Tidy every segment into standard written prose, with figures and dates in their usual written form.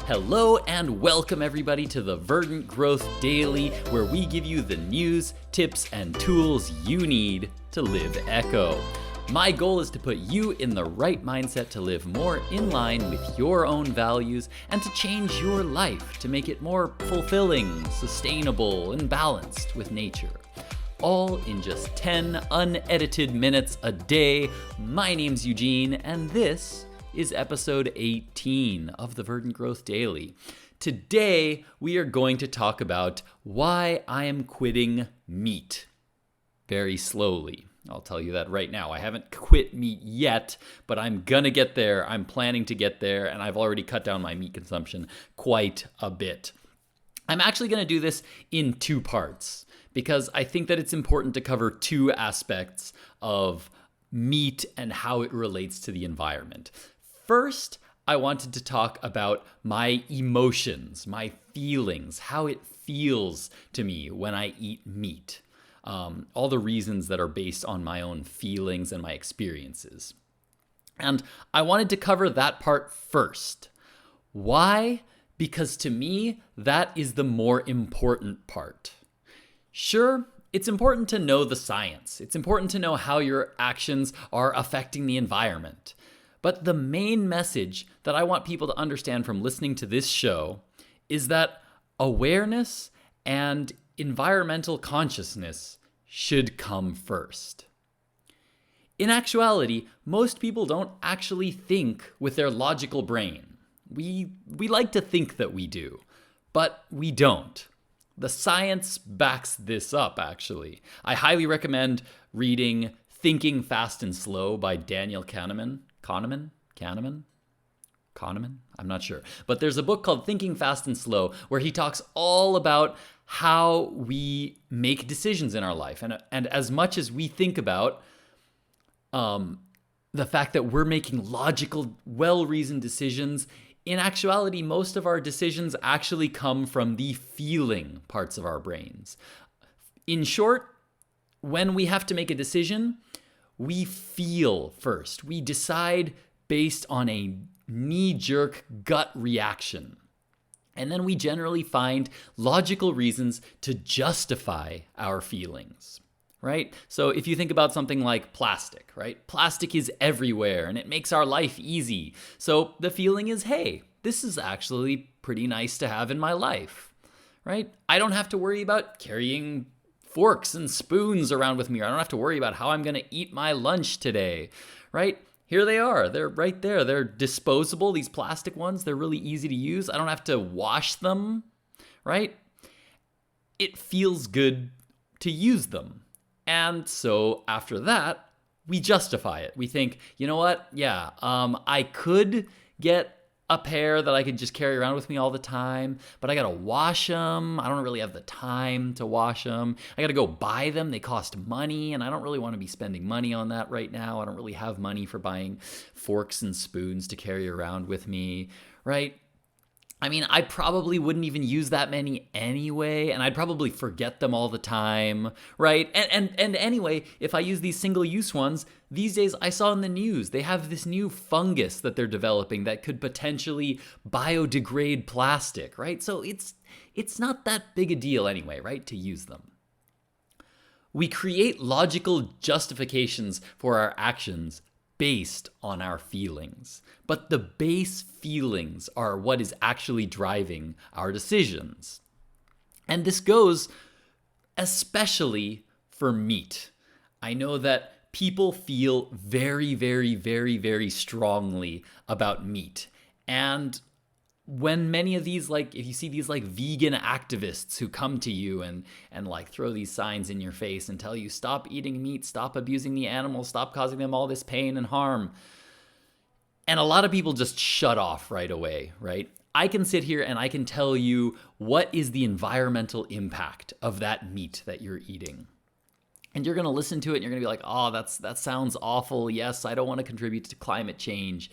Hello and welcome everybody to the Verdant Growth Daily, where we give you the news, tips, and tools you need to live eco. My goal is to put you in the right mindset to live more in line with your own values and to change your life to make it more fulfilling, sustainable, and balanced with nature. All in just 10 unedited minutes a day. My name's Eugene, and this is episode 18 of the Verdant Growth Daily. Today, we are going to talk about why I am quitting meat. Very slowly. I'll tell you that right now. I haven't quit meat yet, but I'm gonna get there. I'm planning to get there, and I've already cut down my meat consumption quite a bit. I'm actually gonna do this in two parts because I think that it's important to cover two aspects of meat and how it relates to the environment. First, I wanted to talk about my emotions, my feelings, how it feels to me when I eat meat. All the reasons that are based on my own feelings and my experiences. And I wanted to cover that part first. Why? Because to me, that is the more important part. Sure, it's important to know the science. It's important to know how your actions are affecting the environment. But the main message that I want people to understand from listening to this show is that awareness and environmental consciousness should come first. In actuality, most people don't actually think with their logical brain. We like to think that we do, but we don't. The science backs this up, actually. I highly recommend reading Thinking Fast and Slow by Daniel Kahneman. Kahneman? I'm not sure. But there's a book called Thinking Fast and Slow where he talks all about how we make decisions in our life. And as much as we think about the fact that we're making logical, well-reasoned decisions, in actuality, most of our decisions actually come from the feeling parts of our brains. In short, when we have to make a decision, we feel first. We decide based on a knee-jerk gut reaction. And then we generally find logical reasons to justify our feelings, right? So if you think about something like plastic, right? Plastic is everywhere and it makes our life easy. So the feeling is, hey, this is actually pretty nice to have in my life, right? I don't have to worry about carrying forks and spoons around with me. Or I don't have to worry about how I'm going to eat my lunch today, right? Here they are. They're right there. They're disposable, these plastic ones. They're really easy to use. I don't have to wash them, right? It feels good to use them. And so after that, we justify it. We think, you know what? Yeah, I could get a pair that I could just carry around with me all the time, but I gotta wash them. I don't really have the time to wash them. I gotta go buy them. They cost money, and I don't really want to be spending money on that right now. I don't really have money for buying forks and spoons to carry around with me, right? I mean, I probably wouldn't even use that many anyway, and I'd probably forget them all the time, right? And anyway, if I use these single-use ones, these days I saw in the news, they have this new fungus that they're developing that could potentially biodegrade plastic, right? So it's not that big a deal anyway, right, to use them. We create logical justifications for our actions based on our feelings. But the base feelings are what is actually driving our decisions. And this goes especially for meat. I know that people feel very, very, very, very strongly about meat. And when many of these, like, if you see these like vegan activists who come to you and like throw these signs in your face and tell you, stop eating meat, stop abusing the animals, stop causing them all this pain and harm. And a lot of people just shut off right away, right? I can sit here and I can tell you what is the environmental impact of that meat that you're eating. And you're going to listen to it and you're going to be like, oh, that sounds awful. Yes, I don't want to contribute to climate change.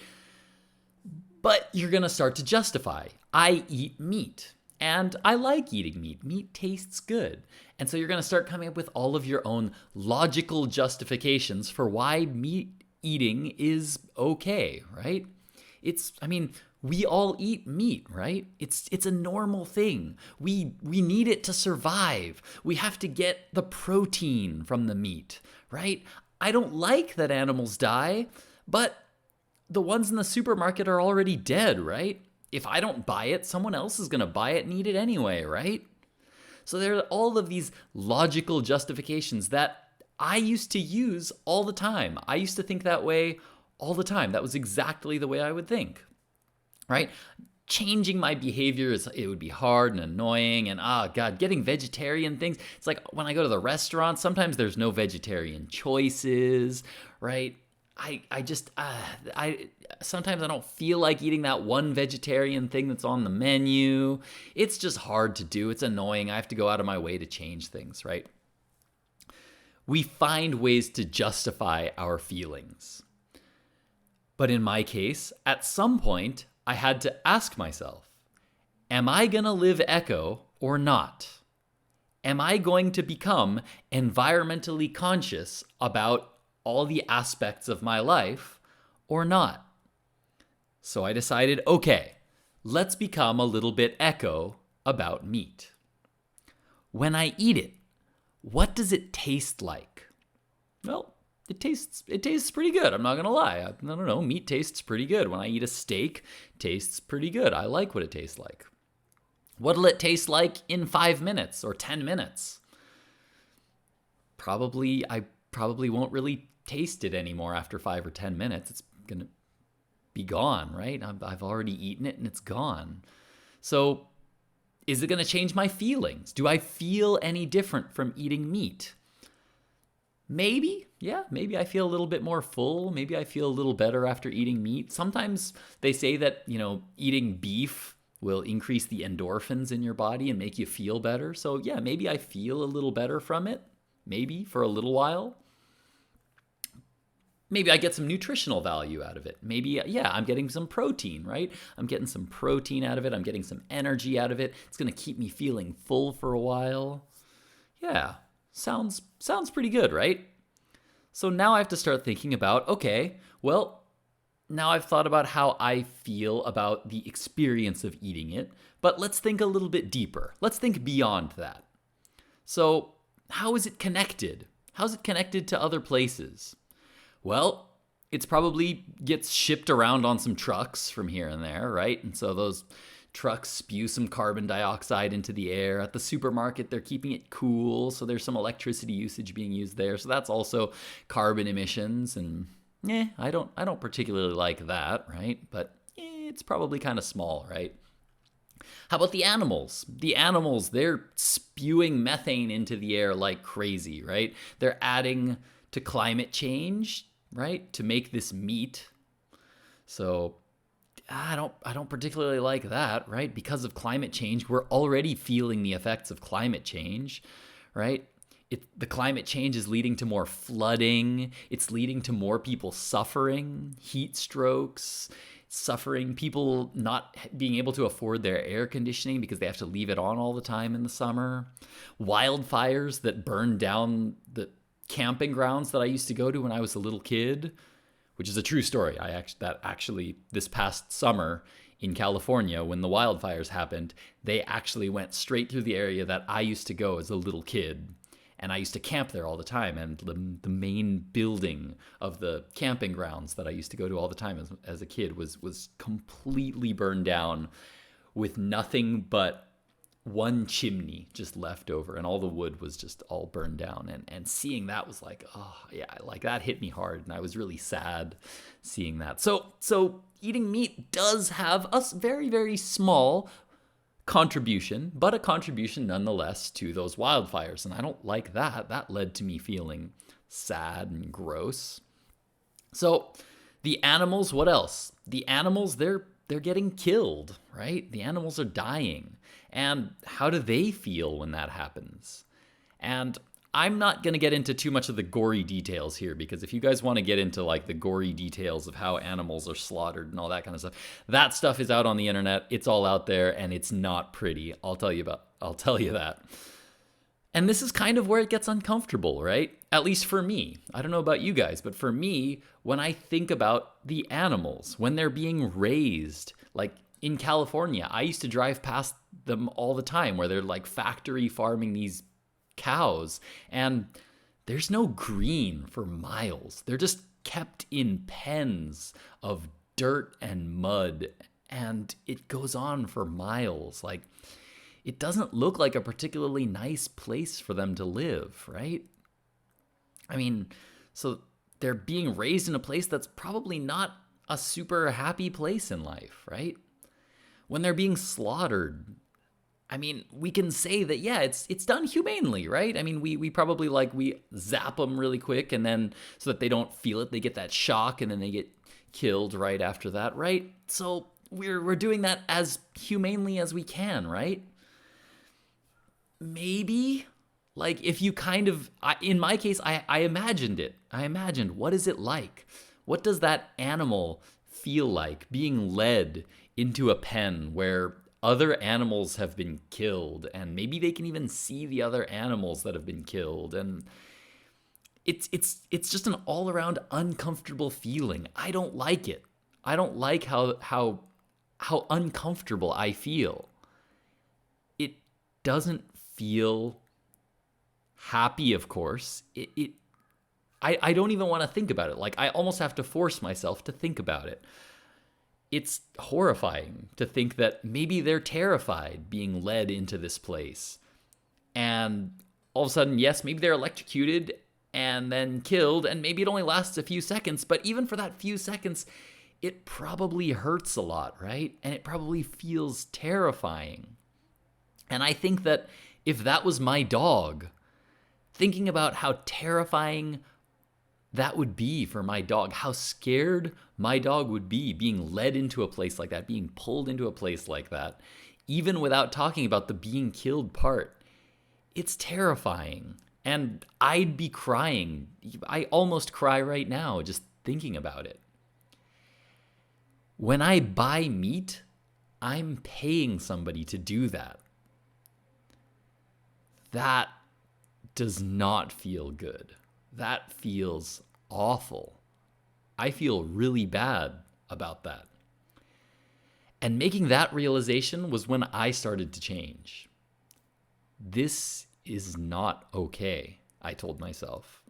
But you're going to start to justify, I eat meat, and I like eating meat. Meat tastes good. And so you're going to start coming up with all of your own logical justifications for why meat eating is okay, right? We all eat meat, right? It's a normal thing. We need it to survive. We have to get the protein from the meat, right? I don't like that animals die, but the ones in the supermarket are already dead, right? If I don't buy it, someone else is going to buy it and eat it anyway, right? So there are all of these logical justifications that I used to use all the time. I used to think that way all the time. That was exactly the way I would think, right? Changing my behavior, it would be hard and annoying, and God, getting vegetarian things. It's like when I go to the restaurant, sometimes there's no vegetarian choices, right? I just, sometimes I don't feel like eating that one vegetarian thing that's on the menu. It's just hard to do. It's annoying. I have to go out of my way to change things, right? We find ways to justify our feelings. But in my case, at some point, I had to ask myself, am I going to live eco or not? Am I going to become environmentally conscious about all the aspects of my life or not? So I decided, okay, let's become a little bit eco about meat. When I eat it, what does it taste like? Well, it tastes pretty good. I'm not going to lie. I don't know. Meat tastes pretty good. When I eat a steak, it tastes pretty good. I like what it tastes like. What'll it taste like in 5 minutes or 10 minutes? I probably won't really taste it anymore after 5 or 10 minutes. It's going to be gone, right? I've already eaten it and it's gone. So is it going to change my feelings? Do I feel any different from eating meat? Maybe, yeah, maybe I feel a little bit more full. Maybe I feel a little better after eating meat. Sometimes they say that, eating beef will increase the endorphins in your body and make you feel better. So yeah, maybe I feel a little better from it. Maybe for a little while. Maybe I get some nutritional value out of it. Maybe, yeah, I'm getting some protein, right? I'm getting some protein out of it. I'm getting some energy out of it. It's going to keep me feeling full for a while. Yeah, sounds pretty good, right? So now I have to start thinking about, okay, well, now I've thought about how I feel about the experience of eating it, but let's think a little bit deeper. Let's think beyond that. So how is it connected? How's it connected to other places? Well, it's probably gets shipped around on some trucks from here and there, right? And so those trucks spew some carbon dioxide into the air. At the supermarket, they're keeping it cool, so there's some electricity usage being used there. So that's also carbon emissions, and I don't particularly like that, right? But it's probably kind of small, right? How about the animals? The animals, they're spewing methane into the air like crazy, right? They're adding to climate change, right? To make this meat. So I don't particularly like that, right? Because of climate change, we're already feeling the effects of climate change, right? The climate change is leading to more flooding. It's leading to more people suffering, heat strokes, suffering, people not being able to afford their air conditioning because they have to leave it on all the time in the summer. Wildfires that burn down the camping grounds that I used to go to when I was a little kid, which is a true story. Actually this past summer in California, when the wildfires happened, they actually went straight through the area that I used to go as a little kid. And I used to camp there all the time. And the main building of the camping grounds that I used to go to all the time as a kid was completely burned down with nothing but one chimney just left over, and all the wood was just all burned down. And seeing that was like, oh yeah, like that hit me hard, and I was really sad seeing that. So eating meat does have a very, very small contribution, but a contribution nonetheless to those wildfires, and I don't like that. That led to me feeling sad and gross. So the animals, what else? The animals, they're getting killed, right? The animals are dying. And how do they feel when that happens? And I'm not going to get into too much of the gory details here, because if you guys want to get into like the gory details of how animals are slaughtered and all that kind of stuff, that stuff is out on the internet. It's all out there, and it's not pretty. I'll tell you that. And this is kind of where it gets uncomfortable, right? At least for me. I don't know about you guys, but for me, when I think about the animals, when they're being raised, Like in California, I used to drive past them all the time where they're like factory farming these cows, and there's no green for miles. They're just kept in pens of dirt and mud, and it goes on for miles. Like, it doesn't look like a particularly nice place for them to live, right? I mean, so they're being raised in a place that's probably not a super happy place in life, right? When they're being slaughtered, I mean, we can say that, yeah, it's done humanely, right? I mean, we probably we zap them really quick, and then so that they don't feel it, they get that shock, and then they get killed right after that, right? So we're doing that as humanely as we can, right? Maybe, if you in my case, I imagined it. I imagined, what is it like? What does that animal feel like being led into a pen where other animals have been killed, and maybe they can even see the other animals that have been killed, and it's just an all-around uncomfortable feeling. I don't like it. I don't like how uncomfortable I feel. It doesn't feel happy, of course. I don't even want to think about it. I almost have to force myself to think about it. It's horrifying to think that maybe they're terrified being led into this place. And all of a sudden, yes, maybe they're electrocuted and then killed, and maybe it only lasts a few seconds, but even for that few seconds, it probably hurts a lot, right? And it probably feels terrifying. And I think that if that was my dog, thinking about how terrifying that would be for my dog, how scared my dog would be being led into a place like that, being pulled into a place like that, even without talking about the being killed part. It's terrifying. And I'd be crying. I almost cry right now just thinking about it. When I buy meat, I'm paying somebody to do that. That does not feel good. That feels awful. I feel really bad about that. And making that realization was when I started to change. This is not okay, I told myself.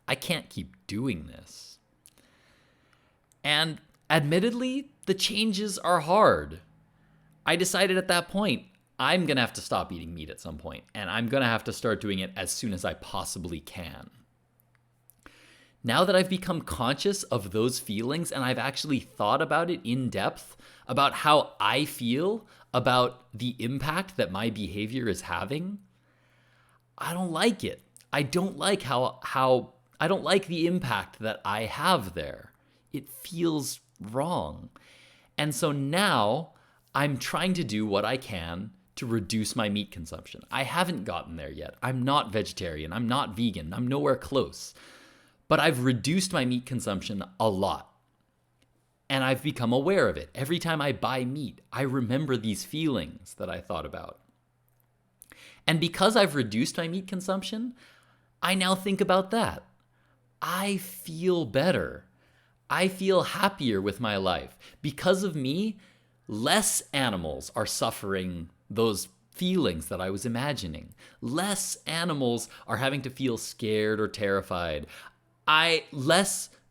I can't keep doing this. And admittedly, the changes are hard. I decided at that point, I'm going to have to stop eating meat at some point, and I'm going to have to start doing it as soon as I possibly can. Now that I've become conscious of those feelings and I've actually thought about it in depth, about how I feel about the impact that my behavior is having, I don't like it. I don't like I don't like the impact that I have there. It feels wrong. And so now I'm trying to do what I can to reduce my meat consumption. I haven't gotten there yet. I'm not vegetarian. I'm not vegan. I'm nowhere close. But I've reduced my meat consumption a lot. And I've become aware of it. Every time I buy meat, I remember these feelings that I thought about. And because I've reduced my meat consumption, I now think about that. I feel better. I feel happier with my life. Because of me, less animals are suffering those feelings that I was imagining. Less animals are having to feel scared or terrified.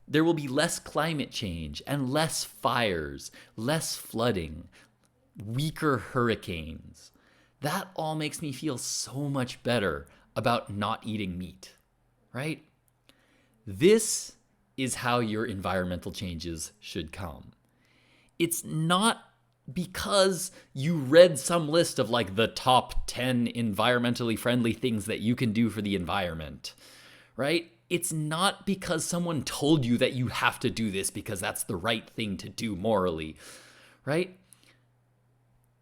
There will be less climate change and less fires, less flooding, weaker hurricanes. That all makes me feel so much better about not eating meat, right? This is how your environmental changes should come. It's not because you read some list of the top 10 environmentally friendly things that you can do for the environment, right? It's not because someone told you that you have to do this because that's the right thing to do morally, right?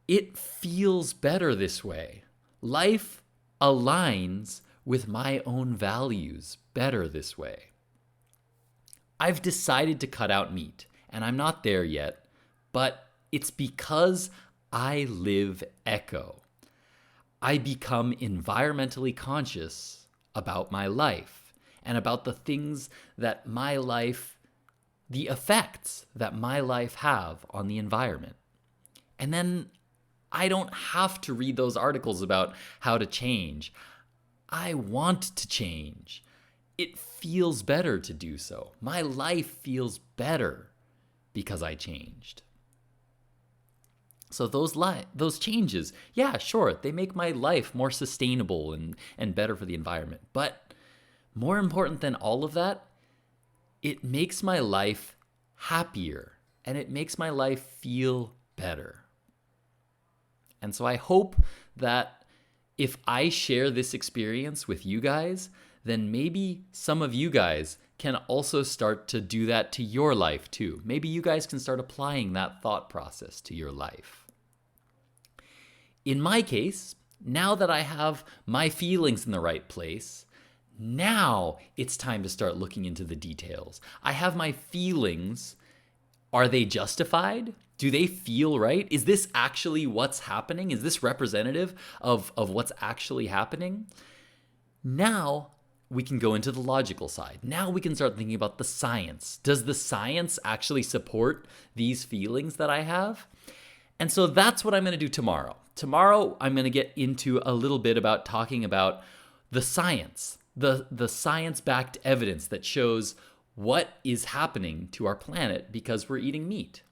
It feels better this way. Life aligns with my own values better this way. I've decided to cut out meat, and I'm not there yet, but it's because I live eco. I become environmentally conscious about my life and about the things that my life, the effects that my life have on the environment. And then I don't have to read those articles about how to change. I want to change. It feels better to do so. My life feels better because I changed. So those changes, yeah, sure, they make my life more sustainable and better for the environment. But more important than all of that, it makes my life happier and it makes my life feel better. And so I hope that if I share this experience with you guys, then maybe some of you guys can also start to do that to your life too. Maybe you guys can start applying that thought process to your life. In my case, now that I have my feelings in the right place, now it's time to start looking into the details. I have my feelings. Are they justified? Do they feel right? Is this actually what's happening? Is this representative of what's actually happening? Now we can go into the logical side. Now we can start thinking about the science. Does the science actually support these feelings that I have? And so that's what I'm going to do tomorrow. Tomorrow, I'm going to get into a little bit about talking about the science, the science-backed evidence that shows what is happening to our planet because we're eating meat.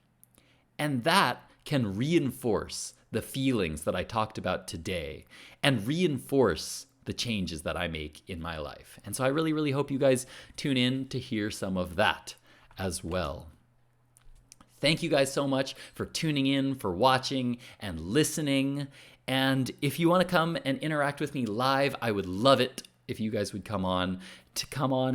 And that can reinforce the feelings that I talked about today and reinforce the changes that I make in my life. And so I really, really hope you guys tune in to hear some of that as well. Thank you guys so much for tuning in, for watching and listening. And if you want to come and interact with me live, I would love it if you guys would come on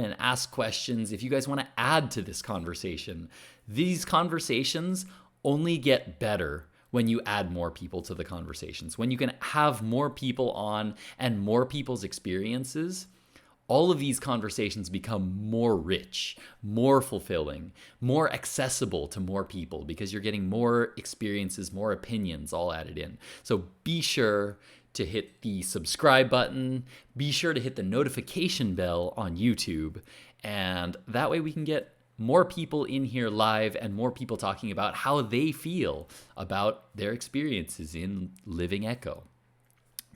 and ask questions. If you guys want to add to this conversation, these conversations only get better when you add more people to the conversations. When you can have more people on and more people's experiences, all of these conversations become more rich, more fulfilling, more accessible to more people because you're getting more experiences, more opinions all added in. So be sure to hit the subscribe button. Be sure to hit the notification bell on YouTube. And that way we can get more people in here live and more people talking about how they feel about their experiences in living Echo.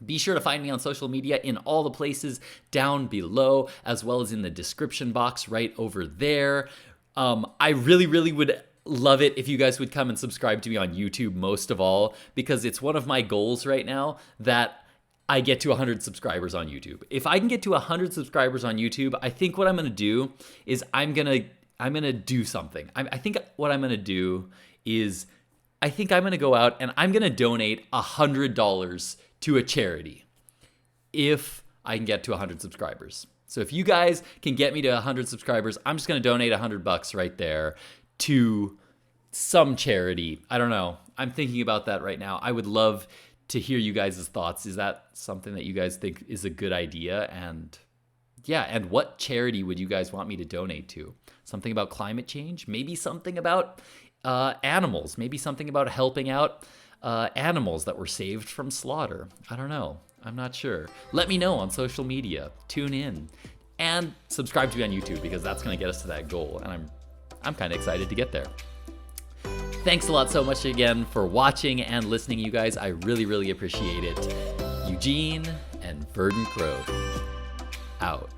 Be sure to find me on social media in all the places down below, as well as in the description box right over there. I really, really would love it if you guys would come and subscribe to me on YouTube most of all, because it's one of my goals right now that I get to 100 subscribers on YouTube. If I can get to 100 subscribers on YouTube, I think what I'm going to do is I'm going to do something. I think what I'm going to do is I think I'm going to go out and I'm going to donate $100 to a charity if I can get to 100 subscribers. So if you guys can get me to 100 subscribers, I'm just going to donate $100 right there to some charity. I don't know. I'm thinking about that right now. I would love to hear you guys' thoughts. Is that something that you guys think is a good idea? And yeah, and what charity would you guys want me to donate to? Something about climate change? Maybe something about animals? Maybe something about helping out animals that were saved from slaughter. I don't know. I'm not sure. Let me know on social media. Tune in and subscribe to me on YouTube because that's going to get us to that goal. And I'm kind of excited to get there. Thanks a lot so much again for watching and listening, you guys. I really, really appreciate it. Eugene and Verdant Growth out.